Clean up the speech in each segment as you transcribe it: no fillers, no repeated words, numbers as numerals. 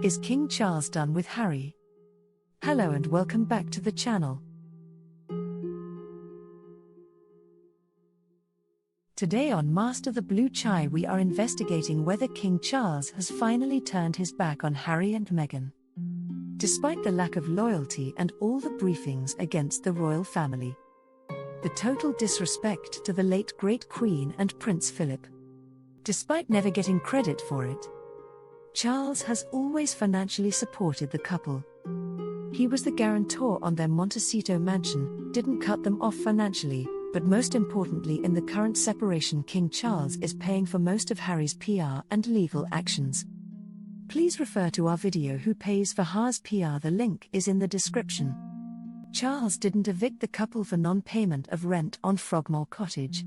Is King Charles done with Harry? Hello and welcome back to the channel. Today on Master the Blue Chai we are investigating whether King Charles has finally turned his back on Harry and Meghan. Despite the lack of loyalty and all the briefings against the royal family. The total disrespect to the late great Queen and Prince Philip. Despite never getting credit for it. Charles has always financially supported the couple. He was the guarantor on their Montecito mansion, didn't cut them off financially, but most importantly in the current separation King Charles is paying for most of Harry's PR and legal actions. Please refer to our video Who Pays for Harry's PR, the link is in the description. Charles didn't evict the couple for non-payment of rent on Frogmore Cottage.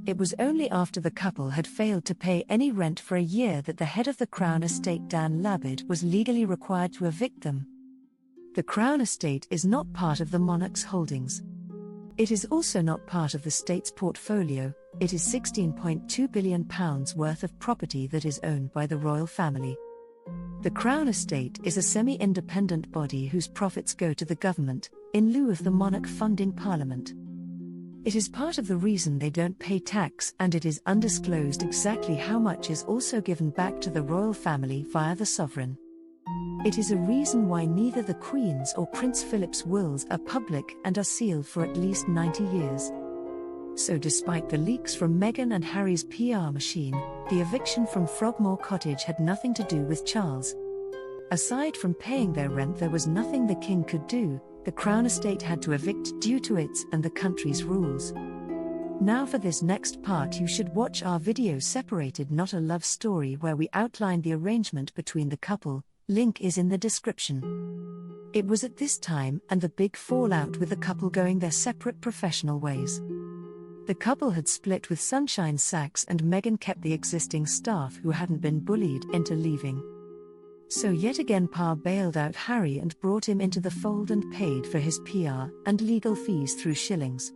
It was only after the couple had failed to pay any rent for a year that the head of the Crown Estate Dan Labid was legally required to evict them. The Crown Estate is not part of the monarch's holdings. It is also not part of the state's portfolio. It is £16.2 billion worth of property that is owned by the royal family. The Crown Estate is a semi-independent body whose profits go to the government, in lieu of the monarch funding Parliament. It is part of the reason they don't pay tax, and it is undisclosed exactly how much is also given back to the royal family via the sovereign. It is a reason why neither the Queen's or Prince Philip's wills are public and are sealed for at least 90 years. So despite the leaks from Meghan and Harry's PR machine, the eviction from Frogmore Cottage had nothing to do with Charles. Aside from paying their rent, there was nothing the king could do. The Crown Estate had to evict due to its and the country's rules. Now for this next part you should watch our video Separated Not a Love Story, where we outline the arrangement between the couple, link is in the description. It was at this time and the big fallout with the couple going their separate professional ways. The couple had split with Sunshine Sachs and Meghan kept the existing staff who hadn't been bullied into leaving. So yet again Pa bailed out Harry and brought him into the fold and paid for his PR and legal fees through Shillings.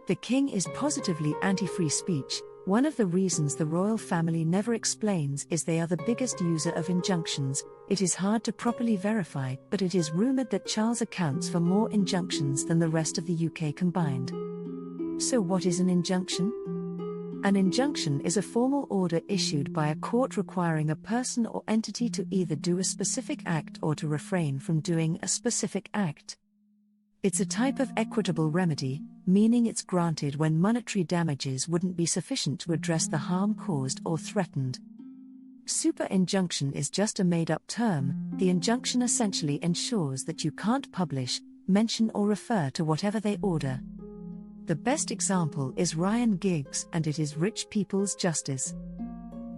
The king is positively anti-free speech. One of the reasons the royal family never explains is they are the biggest user of injunctions. It is hard to properly verify, but it is rumoured that Charles accounts for more injunctions than the rest of the UK combined. So what is an injunction? An injunction is a formal order issued by a court requiring a person or entity to either do a specific act or to refrain from doing a specific act. It's a type of equitable remedy, meaning it's granted when monetary damages wouldn't be sufficient to address the harm caused or threatened. Super injunction is just a made-up term. The injunction essentially ensures that you can't publish, mention or refer to whatever they order. The best example is Ryan Giggs, and it is Rich People's Justice.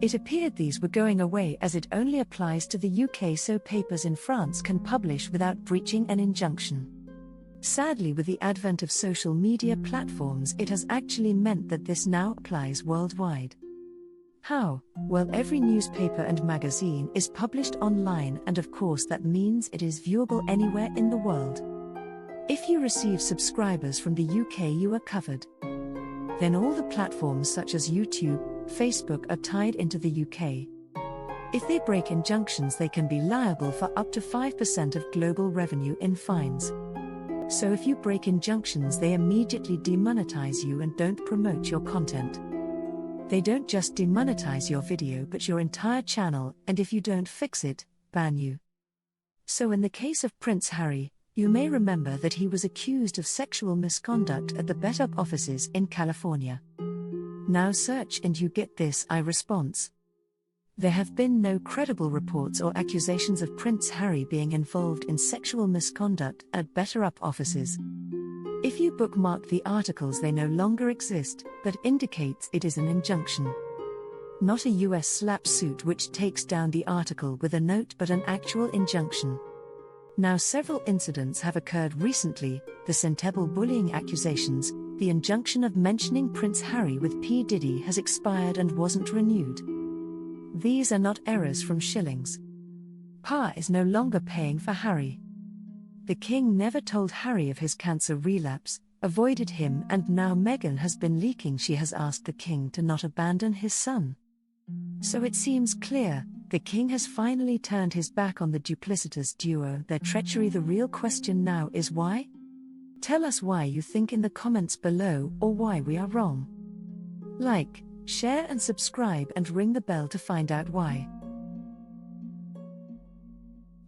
It appeared these were going away as it only applies to the UK, so papers in France can publish without breaching an injunction. Sadly, with the advent of social media platforms, it has actually meant that this now applies worldwide. How? Well, every newspaper and magazine is published online, and of course that means it is viewable anywhere in the world. If you receive subscribers from the UK, you are covered. Then all the platforms such as YouTube, Facebook are tied into the UK. If they break injunctions, they can be liable for up to 5% of global revenue in fines. So if you break injunctions, they immediately demonetize you and don't promote your content. They don't just demonetize your video but your entire channel, and if you don't fix it, ban you. So in the case of Prince Harry, you may remember that he was accused of sexual misconduct at the BetterUp offices in California. Now search and you get this response. There have been no credible reports or accusations of Prince Harry being involved in sexual misconduct at BetterUp offices. If you bookmark the articles, they no longer exist. That indicates it is an injunction. Not a US slap suit which takes down the article with a note, but an actual injunction. Now several incidents have occurred recently: the Centennial bullying accusations, the injunction of mentioning Prince Harry with P. Diddy has expired and wasn't renewed. These are not errors from Shillings. Pa is no longer paying for Harry. The king never told Harry of his cancer relapse, avoided him, and now Meghan has been leaking she has asked the king to not abandon his son. So it seems clear, The king has finally turned his back on the duplicitous duo, their treachery. The real question now is why? Tell us why you think in the comments below, or why we are wrong. Like, share and subscribe and ring the bell to find out why.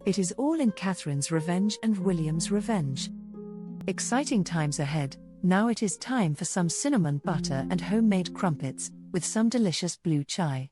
It is all in Catherine's revenge and William's revenge. Exciting times ahead. Now it is time for some cinnamon butter and homemade crumpets, with some delicious blue chai.